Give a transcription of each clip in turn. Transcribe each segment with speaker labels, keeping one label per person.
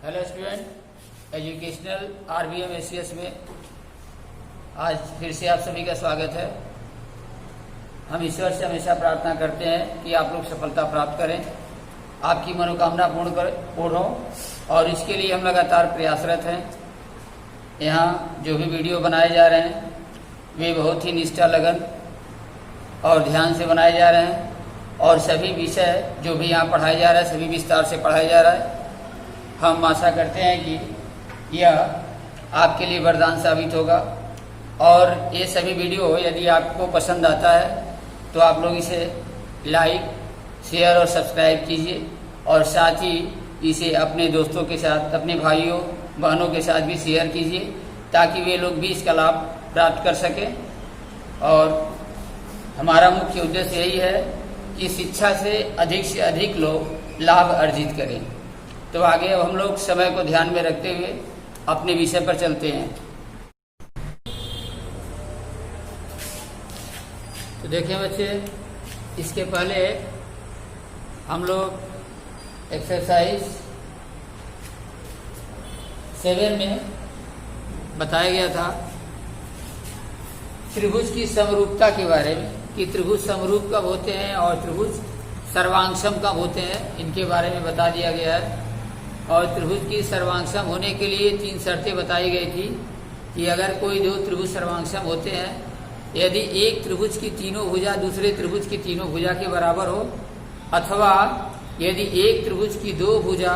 Speaker 1: Hello student, educational RBM ACS में आज फिर से आप सभी का स्वागत है। हम ईश्वर से हमेशा प्रार्थना करते हैं कि आप लोग सफलता प्राप्त करें, आपकी मनोकामना पूर्ण हो और इसके लिए हम लगातार प्रयासरत हैं। यहाँ जो भी वीडियो बनाए जा रहे हैं वे बहुत ही निष्ठा, लगन और ध्यान से बनाए जा रहे हैं और सभी विषय जो भी यहाँ पढ़ाया जा रहा है सभी विस्तार से पढ़ाया जा रहा है। हम आशा करते हैं कि यह आपके लिए वरदान साबित होगा और ये सभी वीडियो यदि आपको पसंद आता है तो आप लोग इसे लाइक, शेयर और सब्सक्राइब कीजिए और साथ ही इसे अपने दोस्तों के साथ, अपने भाइयों बहनों के साथ भी शेयर कीजिए ताकि वे लोग भी इसका लाभ प्राप्त कर सकें। और हमारा मुख्य उद्देश्य यही है कि शिक्षा से अधिक लोग लाभ अर्जित करें। तो आगे अब हम लोग समय को ध्यान में रखते हुए अपने विषय पर चलते हैं। तो देखें बच्चे, इसके पहले हम लोग एक्सरसाइज 7 में बताया गया था त्रिभुज की समरूपता के बारे में कि त्रिभुज समरूप कब होते हैं और त्रिभुज सर्वांगसम कब होते हैं, इनके बारे में बता दिया गया है। और त्रिभुज की सर्वांगसम होने के लिए 3 शर्तें बताई गई थी कि अगर कोई 2 त्रिभुज सर्वांगसम होते हैं, यदि एक त्रिभुज की तीनों भुजा दूसरे त्रिभुज की तीनों भुजा के बराबर हो, अथवा यदि एक त्रिभुज की 2 भुजा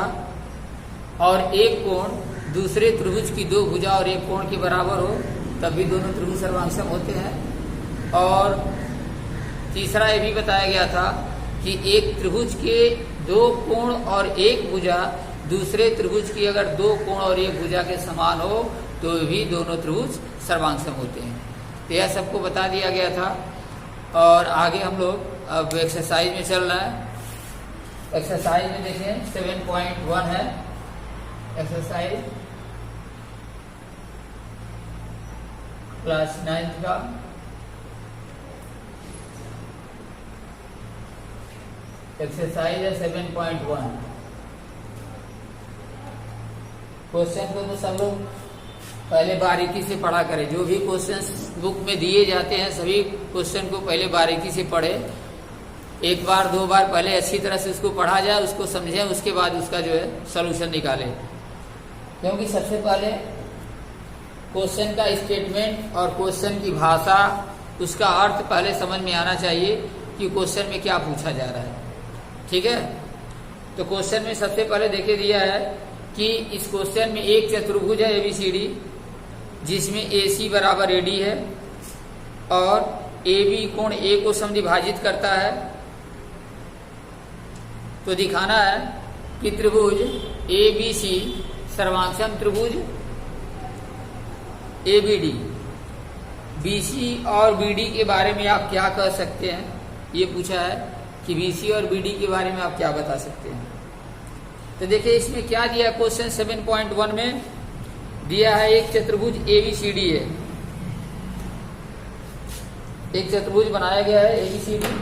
Speaker 1: और एक कोण दूसरे त्रिभुज की 2 भुजा और एक कोण के बराबर हो, तब भी दोनों त्रिभुज सर्वांगसम होते हैं। और तीसरा ये भी बताया गया था कि एक त्रिभुज के 2 कोण और एक भुजा दूसरे त्रिभुज की अगर 2 कोण और एक भुजा के समान हो तो भी दोनों त्रिभुज सर्वांगसम होते हैं। तो यह सबको बता दिया गया था। और आगे हम लोग अब एक्सरसाइज में चल रहा है। एक्सरसाइज में देखें 7.1 है एक्सरसाइज क्लास 9th का। एक्सरसाइज है 7.1। क्वेश्चन को तो सब लोग पहले बारीकी से पढ़ा करें। जो भी क्वेश्चंस बुक में दिए जाते हैं सभी क्वेश्चन को पहले बारीकी से पढ़े, 1 बार 2 बार पहले अच्छी तरह से उसको पढ़ा जाए, उसको समझें, उसके बाद उसका जो है सॉल्यूशन निकालें। क्योंकि सबसे पहले क्वेश्चन का स्टेटमेंट और क्वेश्चन की भाषा, उसका अर्थ पहले समझ में आना चाहिए कि क्वेश्चन में क्या पूछा जा रहा है। ठीक है, तो क्वेश्चन में सबसे पहले देखे दिया है कि इस क्वेश्चन में एक चतुर्भुज है ABCD जिसमें AC बराबर AD है और AB कोण A को समद्विभाजित करता है। तो दिखाना है कि त्रिभुज ABC सर्वांगसम त्रिभुज ABD। BC और BD के बारे में आप क्या कह सकते हैं, ये पूछा है कि BC और BD के बारे में आप क्या बता सकते हैं। तो देखिए इसमें क्या दिया, क्वेश्चन 7.1 में दिया है एक चतुर्भुज ABCD है। एक चतुर्भुज बनाया गया है ABCD।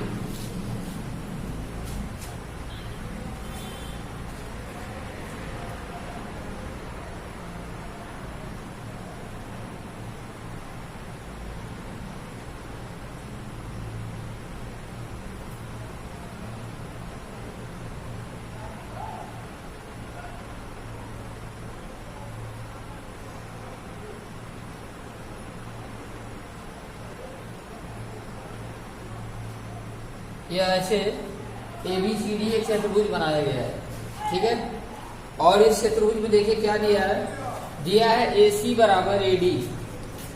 Speaker 1: यह ऐसे ABCD एक चतुर्भुज बनाया गया है। ठीक है, और इस चतुर्भुज में देखिए क्या दिया है AC बराबर AD।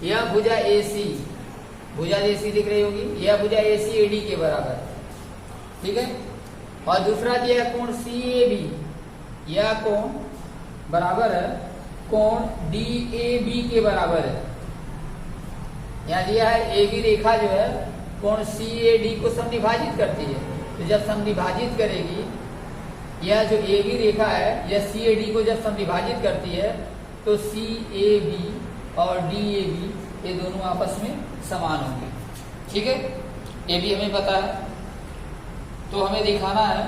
Speaker 1: यह भुजा AC, भुजा AC दिख रही होगी, यह भुजा AC AD के बराबर। ठीक है, और दूसरा दिया है कोण CAB, यह कोण बराबर है कोण DAB के बराबर है। यहाँ दिया है AB रेखा जो है कोण CAD को समद्विभाजित करती है। तो जब समद्विभाजित करेगी, यह जो AB रेखा है यह CAD को जब समद्विभाजित करती है तो CAB और DAB ये दोनों आपस में समान होंगे। ठीक है, ये भी हमें पता है। तो हमें दिखाना है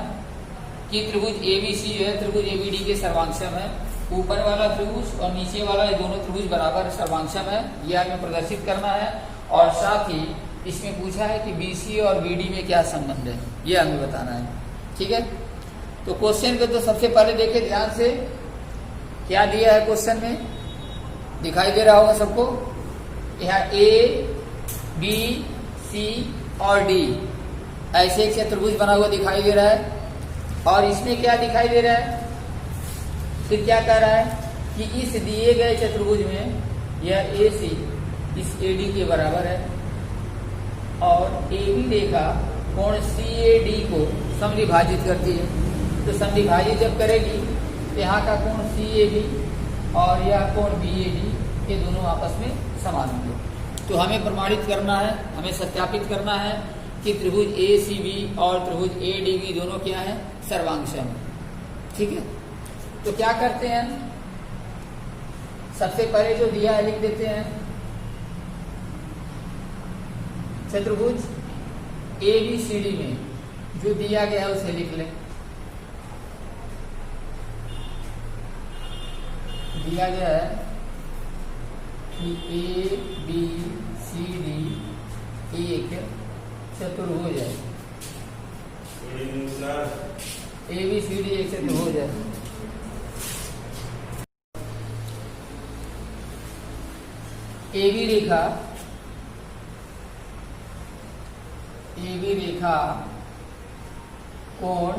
Speaker 1: कि त्रिभुज ABC जो है त्रिभुज ABD के सर्वांगसम है। ऊपर वाला त्रिभुज और नीचे वाला ये दोनों त्रिभुज बराबर सर्वांशम है, ये हमें प्रदर्शित करना है। और साथ ही इसमें पूछा है कि BC और BD में क्या संबंध है, ये हमें बताना है। ठीक है, तो क्वेश्चन को तो सबसे पहले देखें ध्यान से, क्या दिया है क्वेश्चन में, दिखाई दे रहा होगा सबको। यहाँ A, B, C और D ऐसे एक चतुर्भुज बना हुआ दिखाई दे रहा है। और इसमें क्या दिखाई दे रहा है, फिर क्या कह रहा है कि इस दिए गए चतुर्भुज में यह AC इस AD के बराबर है और AB रेखा कोण CAD को समविभाजित करती है। तो समविभाजित जब करेगी तो यहाँ का कोण CAB और यह कोण BAD ये दोनों आपस में समान होंगे। तो हमें प्रमाणित करना है, हमें सत्यापित करना है कि त्रिभुज ACB और त्रिभुज ADB दोनों क्या है, सर्वांशम है। ठीक है, तो क्या करते हैं, सबसे पहले जो दिया है लिख देते हैं। चतुर्भुज ABCD में जो दिया गया है उसे लिख लें। दिया गया है कि ABCD एक चतुर्भुज है। ABCD एक चतुर्भुज है। AB रेखा कोण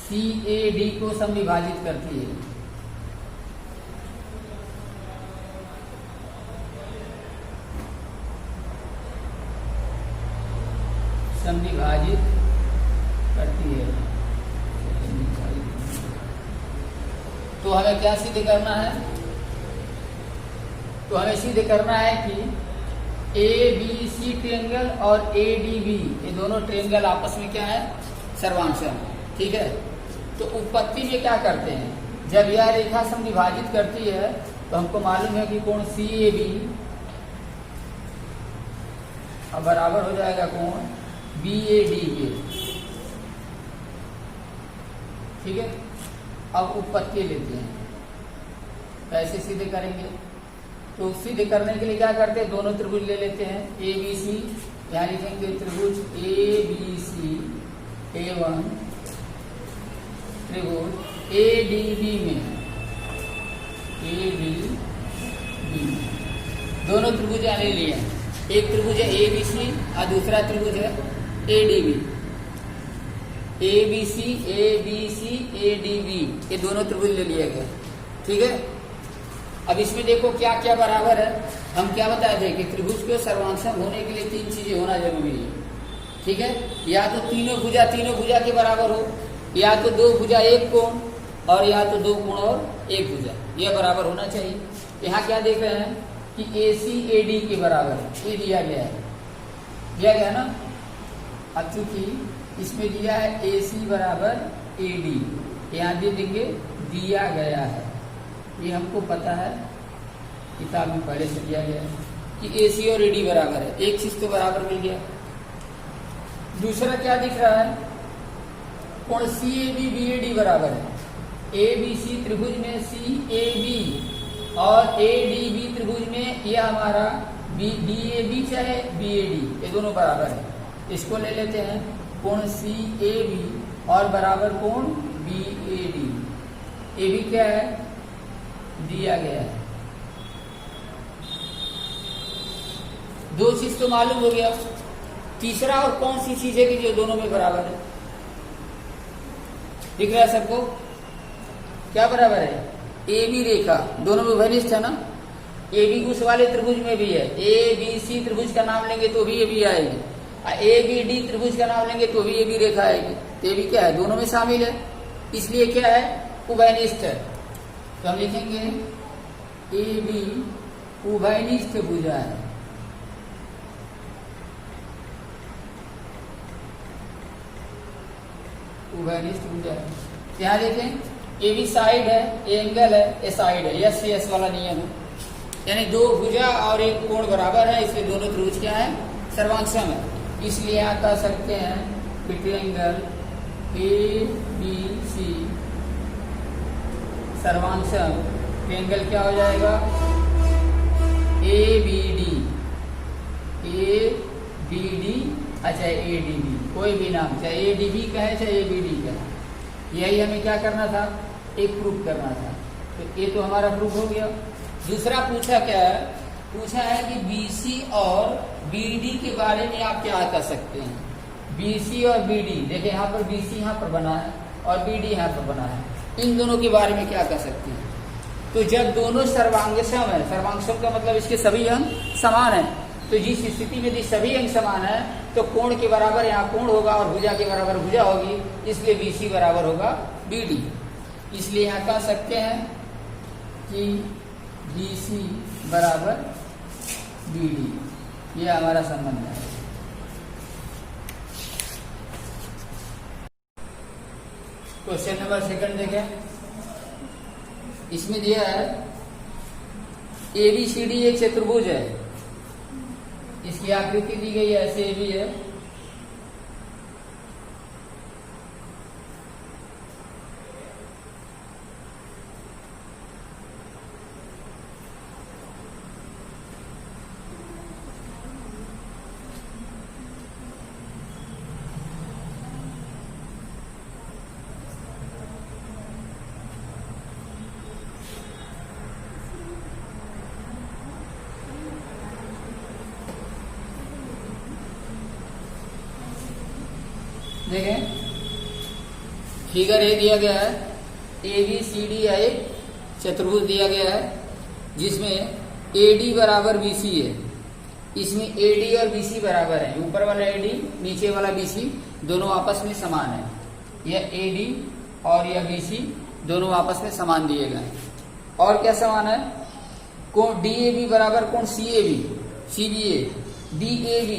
Speaker 1: CAD को समविभाजित करती है। समविभाजित करती है। तो हमें क्या सिद्ध करना है, तो हमें सिद्ध करना है कि ABC ट्रायंगल और ADB ये दोनों ट्रायंगल आपस में क्या है, सर्वांशम। ठीक है, तो उत्पत्ति में क्या करते हैं, जब यह रेखा समविभाजित करती है तो हमको मालूम है कि कोण CAB अब बराबर हो जाएगा कोण BAD के। ठीक है, अब उत्पत्ति लेते हैं, कैसे सिद्ध करेंगे, तो सिद्ध करने के लिए क्या करते हैं, दोनों त्रिभुज ले लेते हैं। ABC यहाँ लिखेंगे त्रिभुज ABC A1 त्रिभुज ADB में ADB दोनों त्रिभुज यहाँ ले लिए। एक त्रिभुज है ABC और दूसरा त्रिभुज है ADB। ABC ADB ये दोनों त्रिभुज ले लिए गए। ठीक है, अब इसमें देखो क्या क्या बराबर है। हम क्या बताए थे कि त्रिभुज के सर्वांशम होने के लिए तीन चीजें होना जरूरी है। ठीक है, या तो तीनों भुजा के बराबर हो, या तो दो भुजा एक कोण, और या तो दो कोण और एक भुजा, यह बराबर होना चाहिए। यहाँ क्या देख रहे हैं कि AC AD के बराबर है, ये दिया गया है, दिया गया ना। अब चूंकि इसमें दिया है AC बराबर AD, यहाँ दे देंगे दिया गया है, ये हमको पता है, किताब में पहले से दिया गया है कि AC और AD बराबर है। एक चीज तो बराबर मिल गया। दूसरा क्या दिख रहा है, कोण CAB BAD बराबर है। ABC त्रिभुज में CAB और ADB त्रिभुज में यह हमारा DAB चाहे BAD ये दोनों बराबर है। इसको ले लेते हैं, कोण CAB और बराबर कोण BAD। AB क्या है, दिया गया है। दो चीज तो मालूम हो गया। तीसरा और कौन सी चीज है कि जो दोनों में बराबर है, दिख रहा है सबको, क्या बराबर है, AB रेखा दोनों में घनिष्ठ है ना। AB उस वाले त्रिभुज में भी है, ABC त्रिभुज का नाम लेंगे तो भी AB आएगी, ABD त्रिभुज का नाम लेंगे तो भी AB रेखा आएगी। तो AB क्या है, दोनों में शामिल है, इसलिए क्या है, उभयनिष्ठ है। तो हम लिखेंगे AB उभयनिष्ठ भुजा है। उभयनिष्ठ भुजा है। यहाँ देखें AB साइड है, A एंगल है, A साइड है, यस यस वाला नियम है, यानी दो भुजा और एक कोण बराबर है, इसलिए दोनों त्रिभुज क्या है, सर्वांशम है। इसलिए यहाँ कह सकते हैं कि ट्रायंगल ABC सर्वांशम तो एंगल क्या हो जाएगा, ए बी डी, अच्छा ए डी बी, कोई भी नाम, चाहे ए डी बी कहे चाहे ए बी डी कहे, यही हमें क्या करना था, एक प्रूफ करना था। तो ये तो हमारा प्रूफ हो गया। दूसरा पूछा क्या है, पूछा है कि बीसी और बीडी के बारे में आप क्या कर सकते हैं। बीसी और बीडी, देखिए यहाँ पर बीसी यहाँ पर बना है और बीडी यहाँ पर बना है, इन दोनों के बारे में क्या कर सकते हैं। तो जब दोनों सर्वांगसम है, सर्वांगसम का मतलब इसके सभी अंग समान है, तो जिस स्थिति में यदि सभी अंग समान है तो कोण के बराबर यहाँ कोण होगा और भुजा के बराबर भुजा होगी, इसलिए बीसी बराबर होगा बीडी। इसलिए यहाँ कह सकते हैं कि बीसी बराबर बीडी, ये हमारा संबंध है। क्वेश्चन नंबर 2 देखें, इसमें दिया है ABCD एक चतुर्भुज है, इसकी आकृति दी गई है, ऐसे भी है। देखें फिगर ए दिया गया है, ABCD एक चतुर्भुज दिया गया है जिसमें AD बराबर BC है। इसमें AD और BC बराबर है, ऊपर वाला AD नीचे वाला BC दोनों आपस में समान है। यह AD और यह BC दोनों आपस में समान दिए गए। और क्या समान है, कोण DAB बराबर कोण CAB, CBA, DAB,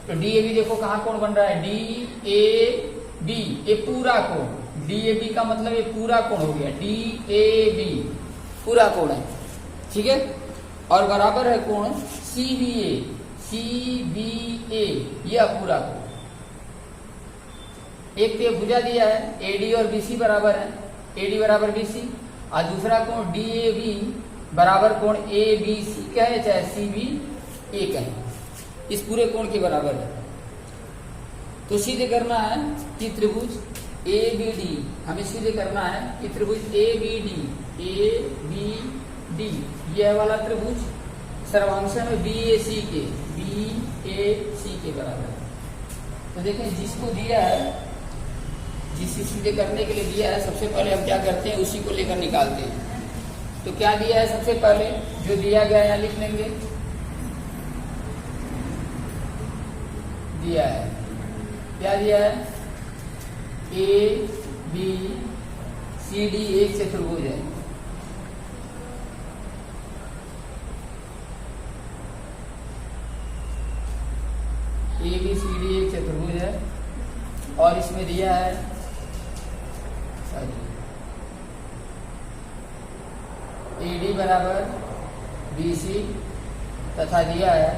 Speaker 1: तो DAB देखो कहाँ कोण बन रहा है, DAB, ये पूरा कोण, DAB का मतलब ये पूरा कोण हो गया, DAB पूरा कोण है, ठीक है। और बराबर है कोण CBA, यह पूरा कोण। एक तो भुजा दिया है, AD और BC बराबर है, AD बराबर BC, और दूसरा कोण DAB बराबर कोण ABC कहे चाहे CBA कहे, इस पूरे कोण के बराबर है। तो सीधे करना है कि त्रिभुज ABD, हमें सीधे करना है कि त्रिभुज ABD, यह वाला त्रिभुज सर्वांशम है BAC के बराबर है। तो देखें जिसको दिया है, जिस सीधे करने के लिए दिया है, सबसे पहले हम क्या करते हैं, उसी को लेकर निकालते हैं। तो क्या दिया है, सबसे पहले जो दिया गया यहाँ लिख लेंगे, दिया है, क्या दिया है, ABCD एक चतुर्भुज है। ABCD एक चतुर्भुज है और इसमें दिया है AD बराबर BC तथा दिया है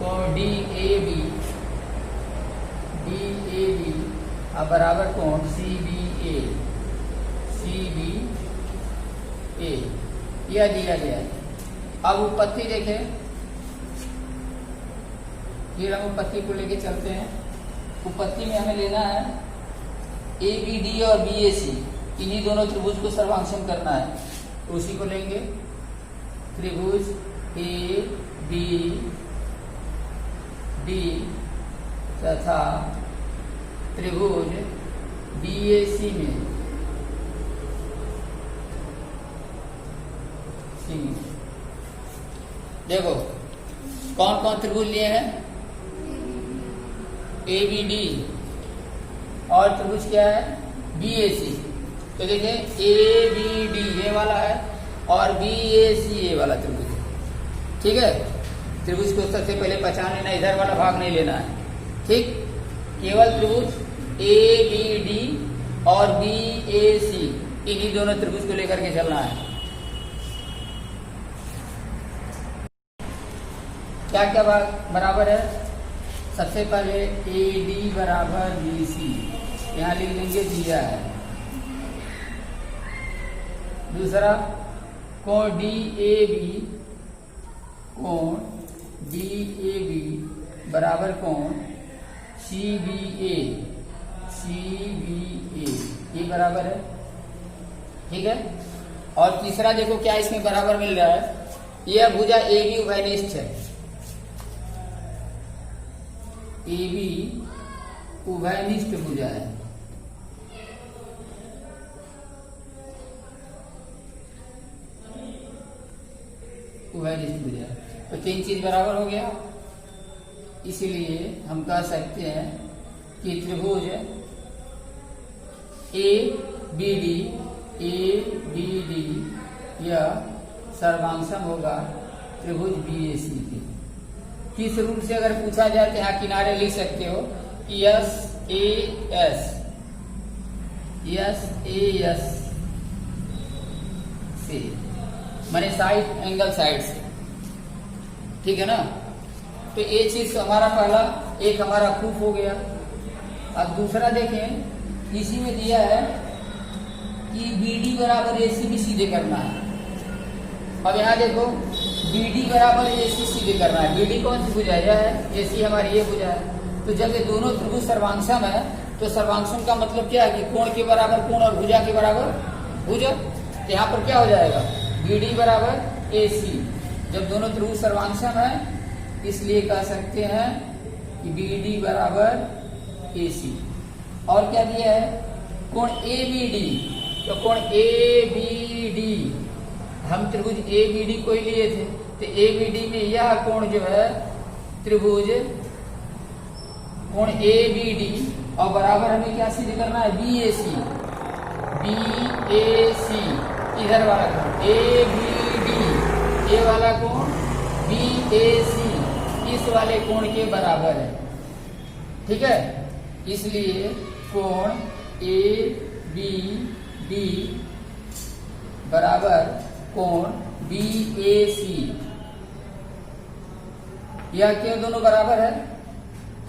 Speaker 1: कोण DAB बराबर कोण CBA, यह दिया गया है। अब उत्पत्ति देखें, फिर हम उत्पत्ति को लेके चलते हैं। उत्पत्ति में हमें लेना है ABD और BAC, इन्हीं दोनों त्रिभुज को सर्वांशम करना है, तो उसी को लेंगे। त्रिभुज ABD तथा त्रिभुज BAC में देखो कौन कौन त्रिभुज लिए हैं, ABD और त्रिभुज क्या है BAC। तो देखिए ABD ये वाला है और BAC ये वाला त्रिभुज, ठीक है। त्रिभुज को सबसे पहले पहचान लेना, इधर वाला भाग नहीं लेना है, ठीक। केवल त्रिभुज ABD और BAC इन्हीं दोनों त्रिभुज को लेकर के चलना है। क्या क्या बराबर है, सबसे पहले AD बराबर BC, यहाँ लिख लेंगे दिया है। दूसरा कोण डी ए बी बराबर कोण सी बी ए ये बराबर है। ठीक है। और तीसरा देखो क्या इसमें बराबर मिल रहा है, यह भुजा ए बी उभयनिष्ठ है, ए बी उभयनिष्ठ भुजा है। उभयनिष्ठ भुजा है तो तीन चीज बराबर हो गया। इसीलिए हम कह सकते हैं कि त्रिभुज ए बी डी यह सर्वांशम होगा त्रिभुज बी ए सी के। किस रूप से अगर पूछा जाए तो यहाँ किनारे लिख सकते हो एस ए एस से, माने साइड एंगल साइड से। ठीक है ना। तो ये चीज हमारा पहला एक हमारा प्रूफ हो गया। अब दूसरा देखें, इसी में दिया है कि BD बराबर AC भी सीधे करना है। अब यहाँ देखो BD बराबर AC सीधे करना है। BD कौन सी भुजा है? AC हमारी ये भुजा है। तो जब ये दोनों त्रिभुज सर्वांशम है तो सर्वांशम का मतलब क्या है कि कोण के बराबर कोण और भुजा के बराबर भुजा। तो यहाँ पर क्या हो जाएगा, BD बराबर AC। जब दोनों त्रिभुज सर्वांशम है इसलिए कह सकते हैं कि BD बराबर AC। और क्या दिया है, कोण ABD। तो कोण ABD हम त्रिभुज ABD को ही लिए थे, तो ABD में यह कोण जो है त्रिभुज कोण ABD और बराबर हमें क्या सिद्ध करना है, BAC। इधर वाला कोण ABD, ये वाला कोण BAC इस वाले कोण के बराबर है। ठीक है। इसलिए कोण ABD बराबर कोण BAC। यह क्यों दोनों बराबर है,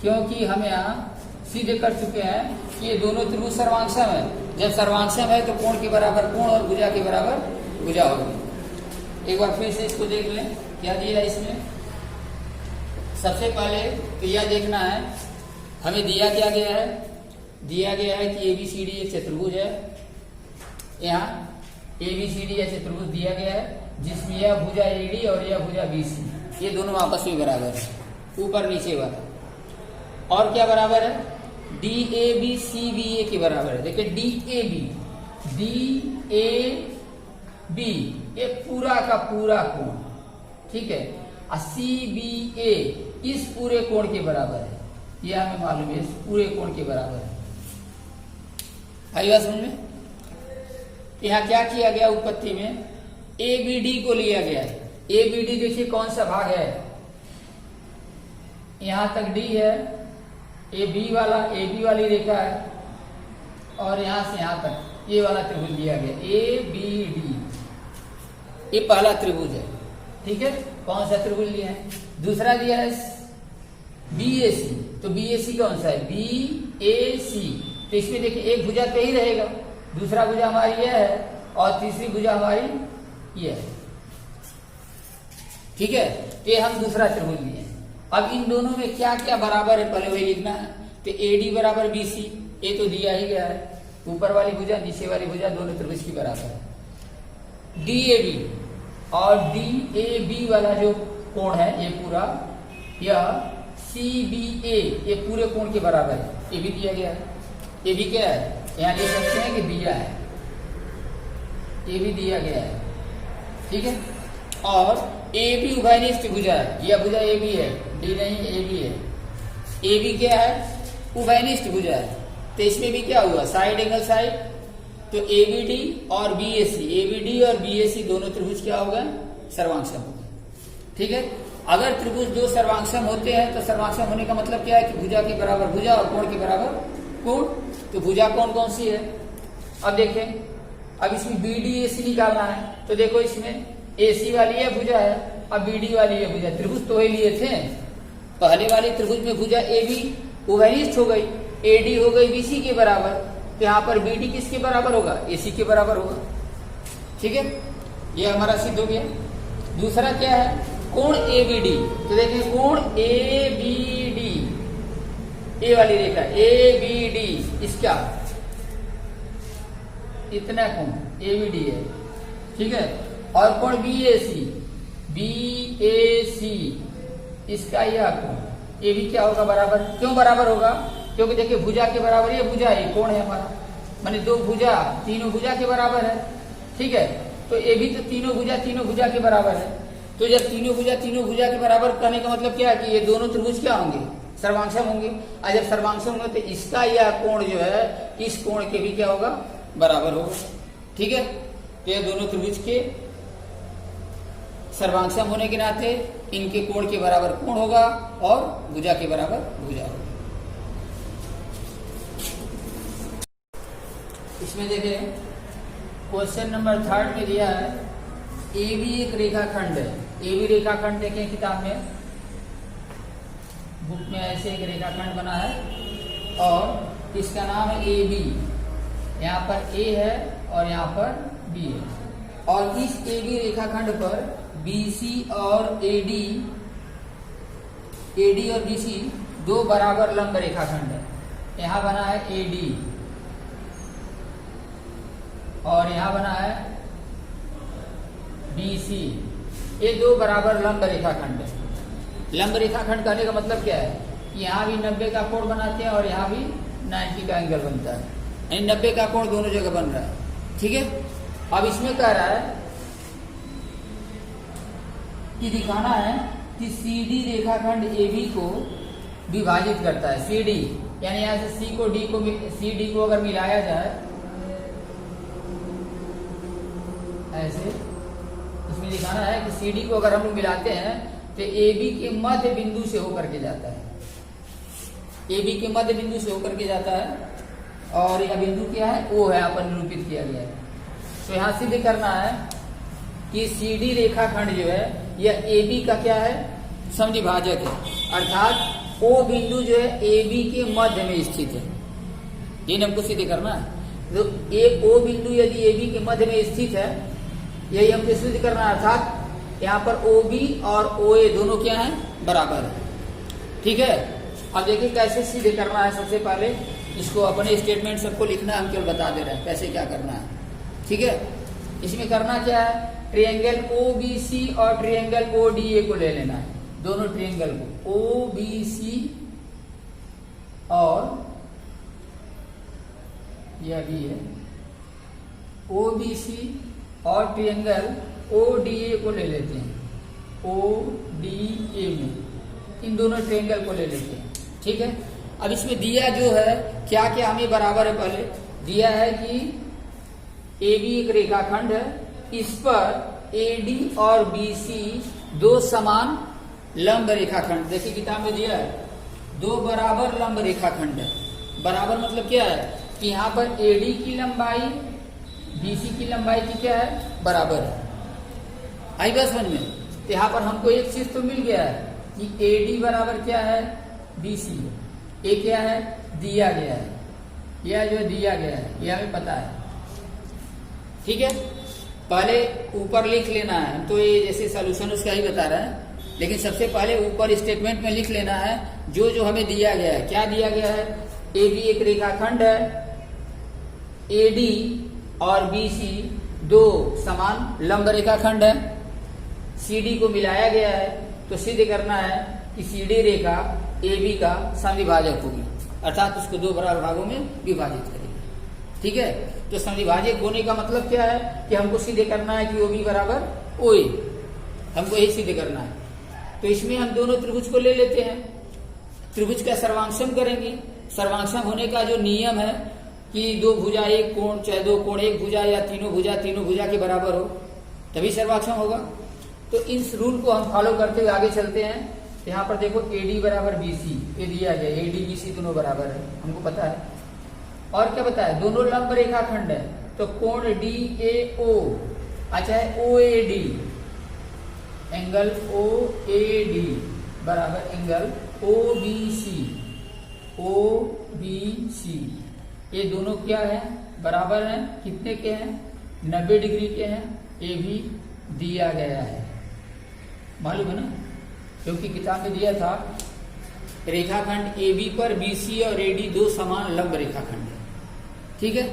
Speaker 1: क्योंकि हम यहाँ सीधे कर चुके हैं कि ये दोनों त्रिभुज सर्वांशम है। जब सर्वांशम है तो कोण के बराबर कोण और भुजा के बराबर भुजा होगी। एक बार फिर से इसको देख लें क्या दिया है इसमें। सबसे पहले तो यह देखना है हमें दिया क्या गया है, दिया गया है कि ABCD एक चतुर्भुज है। यहाँ ABCD एक चतुर्भुज दिया गया है जिसमें यह भुजा AD और यह भुजा BC, ये दोनों आपस में बराबर है, ऊपर नीचे वाला। और क्या बराबर है, DAB CBA के बराबर है। देखिए DAB ये पूरा का पूरा कोण, ठीक है, और CBA इस पूरे कोण के बराबर है। यह हमें मालूम है, इस पूरे कोण के बराबर है। आई बात समझ में। यहाँ क्या किया गया, उत्पत्ति में ABD को लिया गया है। ABD देखिए कौन सा भाग है, यहां तक D है, AB वाली रेखा है, और यहां से यहां तक ये वाला त्रिभुज दिया गया ABD। ये पहला त्रिभुज है। ठीक है, कौन सा त्रिभुज लिया है। दूसरा दिया है BAC, तो BAC कौन सा है, BAC। तो इसमें देखिए एक भुजा तो ही रहेगा, दूसरा भुजा हमारी यह है और तीसरी भुजा हमारी यह है। ठीक है, ये हम दूसरा त्रिभुज लिए। अब इन दोनों में क्या क्या बराबर है पहले वही लिखना है। तो AD बराबर BC, ये तो दिया ही गया है, ऊपर वाली भुजा नीचे वाली भुजा दोनों त्रिभुज की बराबर है। DAB और DAB वाला जो कोण है ये पूरा, यह CBA ये पूरे कोण के बराबर है, ये भी दिया गया है। ये भी क्या है, यहाँ लिख सकते हैं कि दिया है, ये भी दिया गया है। ठीक है। और AB उभयनिष्ठ भुजा है, यह भुजा AB है, D नहीं AB है। AB क्या है, उभयनिष्ठ भुजा है। तो इसमें भी क्या हुआ, साइड एंगल साइड। तो ABD और BAC दोनों त्रिभुज क्या होगा, सर्वांशम होगा। ठीक है। अगर त्रिभुज दो सर्वांशम होते हैं तो सर्वांशम होने का मतलब क्या है कि भुजा के बराबर भुजा और कोण के बराबर कोण। तो भुजा कौन कौन सी है, अब देखें। अब इसमें BDAC निकालना है, तो देखो इसमें AC वाली है भुजा है और BD वाली है भुजा। त्रिभुज तो वही लिए थे, पहले वाली त्रिभुज में भुजा AB उभयनिष्ठ हो गई, AD हो गई BC के बराबर। तो यहाँ पर BD किसके बराबर होगा, AC के बराबर होगा। ठीक है। ये हमारा सिद्ध हो गया। दूसरा क्या है, कोण एबीडी। तो देखिए कोण एबीडी, ए वाली रेखा एबीडी, इसका इतना कोण एबीडी है, ठीक है। और कोण बीएसी, बीएसी इसका यह कोण, ये भी क्या होगा, बराबर। क्यों बराबर होगा, क्योंकि देखिए भुजा के बराबर ये भुजा, ये कोण है हमारा, माने दो भुजा तीनों भुजा के बराबर है, ठीक है। तो ये भी तो तीनों भुजा के बराबर है। तो जब तीनों भुजा के बराबर करने का मतलब क्या है कि ये दोनों त्रिभुज क्या होंगे, सर्वांक्षम होंगे। और जब सर्वांक्षम होंगे तो इसका यह कोण जो है इस कोण के भी क्या होगा, बराबर होगा, ठीक है। तो ये दोनों त्रिभुज के सर्वांक्षम होने के नाते इनके कोण के बराबर कोण होगा और भुजा के बराबर भुजा होगा। इसमें देखें क्वेश्चन नंबर 3 में दिया है ए बी एक रेखाखंड है। ए बी रेखाखंड देखें किताब में, बुक में ऐसे एक रेखाखंड बना है और इसका नाम है ए बी। यहाँ पर ए है और यहाँ पर बी है। और इस ए बी रेखाखंड पर बीसी और एडी और बीसी दो बराबर लंब रेखाखंड है। यहाँ बना है एडी और यहाँ बना है बीसी, ये दो बराबर लंब रेखाखंड है। लंब रेखाखंड कहने का मतलब क्या है कि यहाँ भी 90 का कोण बनाते हैं और यहाँ भी 90 का एंगल बनता है, यानी 90 का कोण दोनों जगह बन रहा है, ठीक है। अब इसमें कह रहा है कि दिखाना है कि सीडी रेखाखंड एबी को विभाजित करता है। सीडी यानी यहाँ से सी डी को अगर मिलाया जाए ऐसे, इसमें दिखाना है कि सीडी को अगर हम लोग मिलाते हैं तो एबी के मध्य बिंदु से होकर के जाता है। एबी के मध्य बिंदु से होकर के जाता है और यह बिंदु क्या है, ओ है, यहाँ पर निरूपित किया गया है। तो यहाँ सिद्ध करना है कि सीडी रेखाखंड जो है यह एबी का क्या है, समद्विभाजक है। अर्थात ओ बिंदु जो है एबी के मध्य में स्थित है, ये हमको सिद्ध करना है। तो एक ओ बिंदु यदि एबी के मध्य में स्थित है, यही हमको सिद्ध करना है। अर्थात यहाँ पर ओ बी और ओ ए दोनों क्या है, बराबर है, ठीक है। अब देखिए कैसे सिद्ध करना है। सबसे पहले इसको अपने स्टेटमेंट सबको लिखना है, हम केवल बता दे रहे हैं कैसे क्या करना है, ठीक है। इसमें करना क्या है, ट्रायंगल ओ बी सी और ट्रायंगल ओ डी ए को ले लेना है। दोनों ट्रायंगल को ओ बी सी और यह भी है ओ बी सी और ट्रायंगल ओ डी ए को ले लेते हैं। ओ डी ए में इन दोनों ट्रायंगल को ले लेते हैं, ठीक है। अब इसमें दिया जो है क्या क्या हमें बराबर है, पहले दिया है कि ए बी एक रेखाखंड है, इस पर एडी और बीसी दो समान लंब रेखाखंड, देखिए किताब में दिया है दो बराबर लंब रेखाखंड है। बराबर मतलब क्या है कि यहाँ पर एडी की लंबाई बीसी की लंबाई की क्या है, बराबर है। आई बात समझ में। तो यहाँ पर हमको एक चीज तो मिल गया है कि एडी बराबर क्या है, बीसी। ए क्या है, दिया गया है, यह जो दिया गया है यह हमें पता है, ठीक है। पहले ऊपर लिख लेना है, तो ये जैसे सॉल्यूशन उसका ही बता रहा है, लेकिन सबसे पहले ऊपर स्टेटमेंट में लिख लेना है जो जो हमें दिया गया है। क्या दिया गया है, ए बी एक रेखाखंड है, ए डी और बी सी दो समान लंब रेखाखंड है, सी डी को मिलाया गया है। तो सिद्ध करना है कि C D Rekha A B का समद्विभाजक होगी, अर्थात उसको दो बराबर भागों में विभाजित करेगी, ठीक है। तो समद्विभाजक होने का मतलब क्या है कि हमको सिद्ध करना है कि ओ बी बराबर ओ ए, हमको यही सिद्ध करना है। तो इसमें हम दोनों त्रिभुज को ले लेते हैं, त्रिभुज का सर्वांक्षम करेंगे। सर्वांक्षम होने का जो नियम है कि दो भुजा एक कोण, चाहे दो कोण एक भुजा या तीनों भुजा के बराबर हो तभी सर्वांक्षम होगा। तो इस रूल को हम फॉलो करते हुए आगे चलते हैं। यहाँ पर देखो एडी बराबर बीसी, ये दिया गया, एडी बीसी दोनों बराबर है, हमको पता है। और क्या पता है, दोनों लंब रेखाखंड है, तो कोण डी ए ओ, अच्छा है O A D, angle O A D बराबर angle O B C, O B C, ये दोनों क्या है, बराबर हैं, कितने के हैं, 90 डिग्री के हैं, ए भी दिया गया है, मालूम है ना, क्योंकि किताब में दिया था रेखाखंड ए बी पर BC और AD दो समान लंब रेखाखंड है। ठीक है,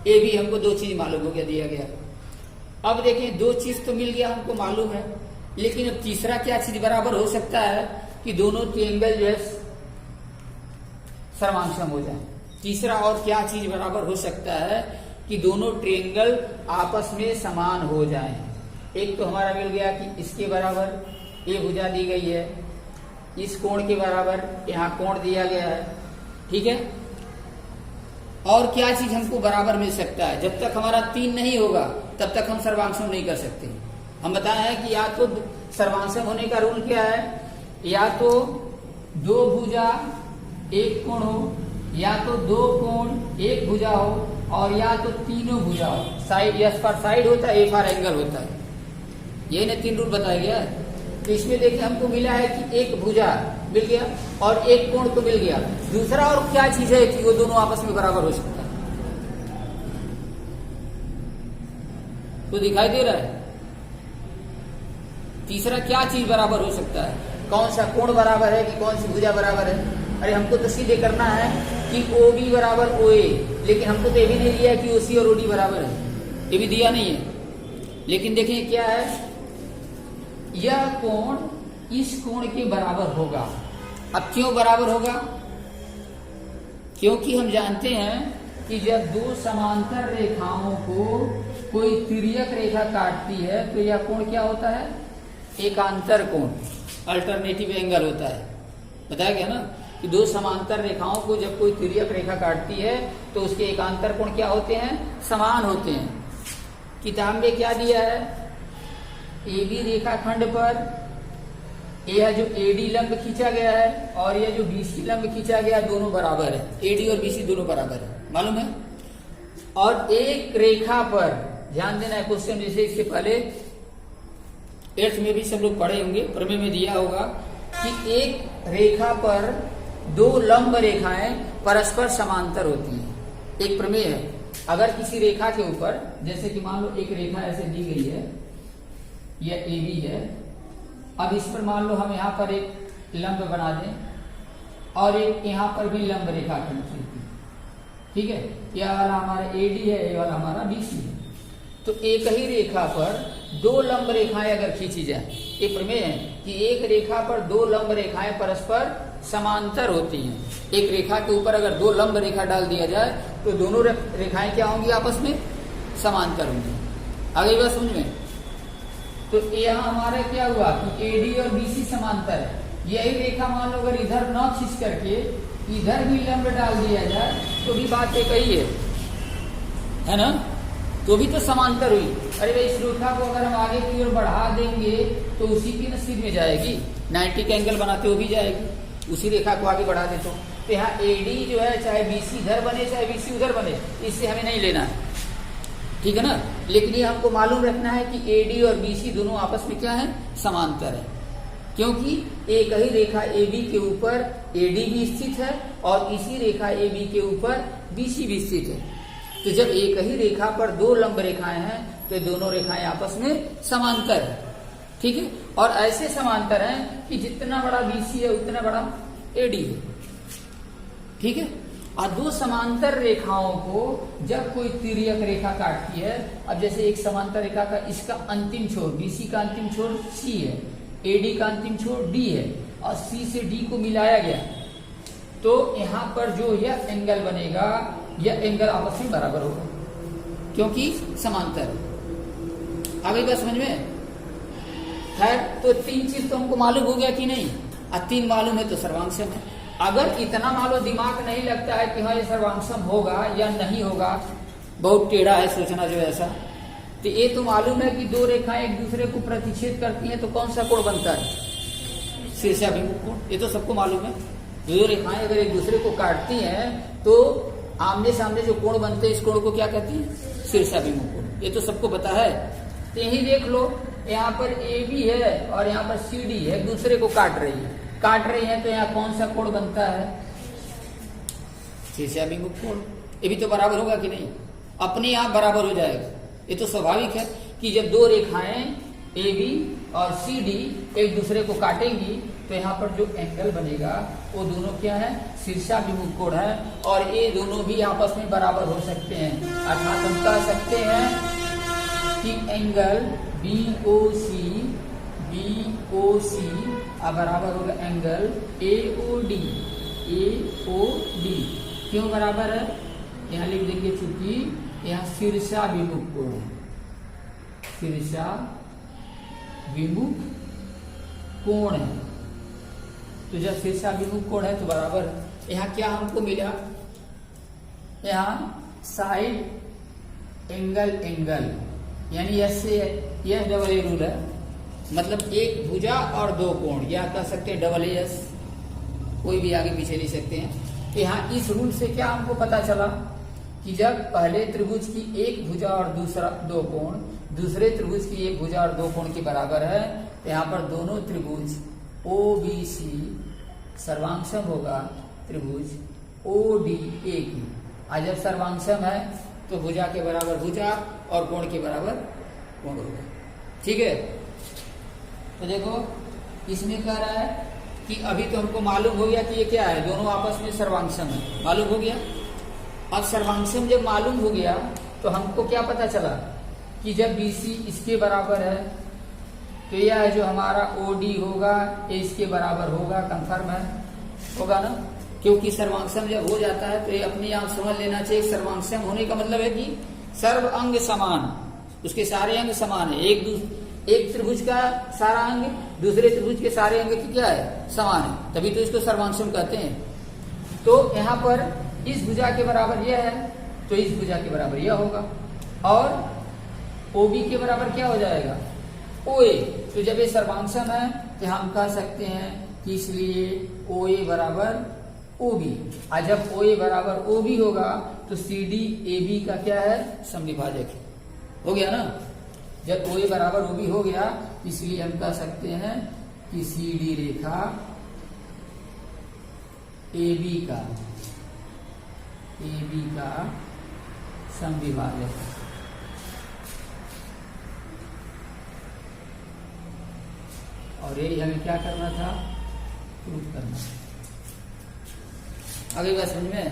Speaker 1: ए बी हमको दो चीज मालूम हो गया, दिया गया। अब देखें, दो चीज तो मिल गया हमको मालूम है, लेकिन अब तीसरा क्या चीज बराबर हो सकता है कि दोनों ट्रायंगल जो है सर्वांगसम हो जाए। तीसरा और क्या चीज बराबर हो सकता है कि दोनों ट्रायंगल आपस में समान हो जाएं। एक तो हमारा मिल गया कि इसके बराबर ए भुजा दी गई है, इस कोण के बराबर यहाँ कोण दिया गया है। ठीक है, और क्या चीज हमको बराबर मिल सकता है? जब तक हमारा 3 नहीं होगा तब तक हम सर्वांगसम नहीं कर सकते। हम बताए हैं कि या तो सर्वांगसम होने का रूल क्या है, या तो दो भुजा एक कोण हो, या तो दो कोण एक भुजा हो, और या तो तीनों भुजा हो। साइड एस फॉर साइड होता है, ए फॉर एंगल होता है, यही ना 3 रूल बताया गया है। तो इसमें देखिए हमको मिला है कि एक भुजा मिल गया और एक कोण तो मिल गया। दूसरा और क्या चीज है कि वो दोनों आपस में बराबर हो सकता है? तो दिखाई दे रहा है तीसरा क्या चीज बराबर हो सकता है? कौन सा कोण बराबर है कि कौन सी भुजा बराबर है? अरे हमको तो सीधे करना है कि OB बराबर OA, लेकिन हमको तो ये भी नहीं दिया है कि OC और OD बराबर है, ये भी दिया नहीं है। लेकिन देखिए क्या है, यह कोण इस कोण के बराबर होगा। अब क्यों बराबर होगा? क्योंकि हम जानते हैं कि जब दो समांतर रेखाओं को कोई तिर्यक रेखा काटती है तो यह कोण क्या होता है? एकांतर कोण, अल्टरनेटिव एंगल होता है। बताया गया ना कि दो समांतर रेखाओं को जब कोई तिर्यक रेखा काटती है तो उसके एकांतर कोण क्या होते हैं? समान होते हैं। किताब में क्या दिया है? AB रेखाखंड पर यह जो AD लंब खींचा गया है और यह जो BC लंब खींचा गया, दोनों बराबर है। AD और BC दोनों बराबर है, मालूम है। और एक रेखा पर ध्यान देना है, क्वेश्चन जैसे इससे पहले 8th में भी सब लोग पढ़े होंगे, प्रमेय में दिया होगा कि एक रेखा पर दो लंब रेखाएं परस्पर समांतर होती हैं। एक प्रमेय है, अगर किसी रेखा के ऊपर, जैसे कि मान लो एक रेखा ऐसे दी गई है, यह AB है, अब इस पर मान लो हम यहाँ पर एक लंब बना दें और एक यहाँ पर भी लंब रेखा खींचती, ठीक है, यह वाला हमारा AD है, ये वाला हमारा BC है। तो एक ही रेखा पर दो लंब रेखाएं अगर खींची जाए, ये प्रमेय है कि एक रेखा पर दो लंब रेखाएं परस्पर समांतर होती हैं। एक रेखा के ऊपर अगर दो लंब रेखा डाल दिया जाए तो दोनों रेखाएं क्या होंगी? आपस में समांतर होंगी। आगे बात समझ में? तो यहाँ हमारा क्या हुआ कि AD और BC समांतर है। यही रेखा मान लो अगर इधर न खींच करके इधर भी लंब डाल दिया जाए तो भी बात एक ही है ना, तो भी तो समांतर हुई। अरे भाई, इस रेखा को अगर हम आगे की ओर बढ़ा देंगे तो उसी की नसीब में जाएगी, 90 का एंगल बनाते हुए भी जाएगी, उसी रेखा को आगे बढ़ा देते हो। तो यहाँ AD जो है, चाहे BC इधर बने चाहे BC उधर बने, इससे हमें नहीं लेना है, ठीक है ना। लेकिन ये हमको मालूम रखना है कि AD और BC दोनों आपस में क्या है? समांतर है, क्योंकि एक ही रेखा AB के ऊपर AD भी स्थित है और इसी रेखा AB के ऊपर BC भी स्थित है। तो जब एक ही रेखा पर दो लंब रेखाएं हैं तो दोनों रेखाएं आपस में समांतर है, ठीक है। और ऐसे समांतर हैं कि जितना बड़ा BC है उतना बड़ा AD है, ठीक है। और दो समांतर रेखाओं को जब कोई तिर्यक रेखा काटती है, अब जैसे एक समांतर रेखा का इसका अंतिम छोर, BC का अंतिम छोर C है, AD का अंतिम छोर D है और C से D को मिलाया गया, तो यहाँ पर जो यह एंगल बनेगा, यह एंगल आपस में बराबर होगा क्योंकि समांतर। आगे बात समझ में? खैर, तो 3 चीज तो हमको मालूम हो गया कि नहीं? 3 मालूम है तो सर्वांगसम है। अगर इतना मान लो दिमाग नहीं लगता है कि हाँ ये सर्वांगसम होगा या नहीं होगा, बहुत टेढ़ा है सोचना जो ऐसा, तो ये तो मालूम है कि दो रेखाएं एक दूसरे को प्रतिच्छेद करती हैं तो कौन सा कोण बनता है? शीर्षाभिमुख कोण। ये तो सबको मालूम है, दो रेखाएं अगर एक दूसरे को काटती हैं तो आमने सामने जो कोण बनते हैं, इस कोण को क्या कहती है? शीर्षाभिमुख कोण। ये तो सबको पता है। तो यही देख लो, यहाँ पर AB है और यहाँ पर CD है, एक दूसरे को काट रही है, तो यहाँ कौन सा कोण बनता है? शीर्षाभिमुख कोण। ये भी तो बराबर होगा कि नहीं? अपने आप बराबर हो जाएगा। ये तो स्वाभाविक है कि जब दो रेखाएं ए बी और सी डी एक दूसरे को काटेंगी तो यहाँ पर जो एंगल बनेगा वो दोनों क्या है, शीर्षाभिमुख कोण है, और ये दोनों भी आपस में बराबर हो सकते हैं। अर्थात हम कह सकते हैं कि एंगल BOC बराबर होगा एंगल AOD। क्यों बराबर है, यहाँ लिख देंगे चूंकि यहाँ शीर्षाभिमुख कोण है, शीर्षाभिमुख कोण है, तो जब शीर्षाभिमुख कोण है तो बराबर है। यहाँ क्या हमको मिला, यहाँ साइड एंगल यानी यह डबल ए रूल है, मतलब एक भुजा और दो कोण, या कह सकते हैं डबल एस, कोई भी आगे पीछे ले सकते हैं। यहाँ इस रूल से क्या हमको पता चला कि जब पहले त्रिभुज की एक भुजा और दूसरा दो कोण दूसरे त्रिभुज की एक भुजा और दो कोण के बराबर है, तो यहाँ पर दोनों त्रिभुज OBC सर्वांगसम होगा त्रिभुज ODA की। आज जब सर्वांगसम है तो भुजा के बराबर भुजा और कोण के बराबर कोण होगा। ठीक है, तो देखो इसमें कह रहा है कि अभी तो हमको मालूम हो गया कि ये क्या है, दोनों आपस में सर्वांगसम है, मालूम हो गया। अब सर्वांगसम जब मालूम हो गया तो हमको क्या पता चला कि जब BC इसके बराबर है तो यह है जो हमारा OD होगा ये इसके बराबर होगा, कंफर्म है, होगा ना, क्योंकि सर्वांगसम जब हो जाता है तो ये अपने आप समझ लेना चाहिए। सर्वांगसम होने का मतलब है कि सर्व अंग समान, उसके सारे अंग समान है, एक त्रिभुज का सारा अंग दूसरे त्रिभुज के सारे अंग की क्या है, समान है, तभी तो इसको सर्वांगसम कहते हैं। तो यहाँ पर इस भुजा के बराबर यह है तो इस भुजा के बराबर यह होगा, और OB के बराबर क्या हो जाएगा, OA। तो जब ये सर्वांगसम है तो हम कह सकते हैं कि इसलिए OA बराबर OB। और जब OA बराबर OB होगा तो CD AB का क्या है, समविभाजक है, हो गया ना। जब OA बराबर OB हो गया इसलिए हम कह सकते हैं कि CD रेखा AB का समविभाजक है। और ये हमें क्या करना था, प्रूफ करना। आगे बात समझ में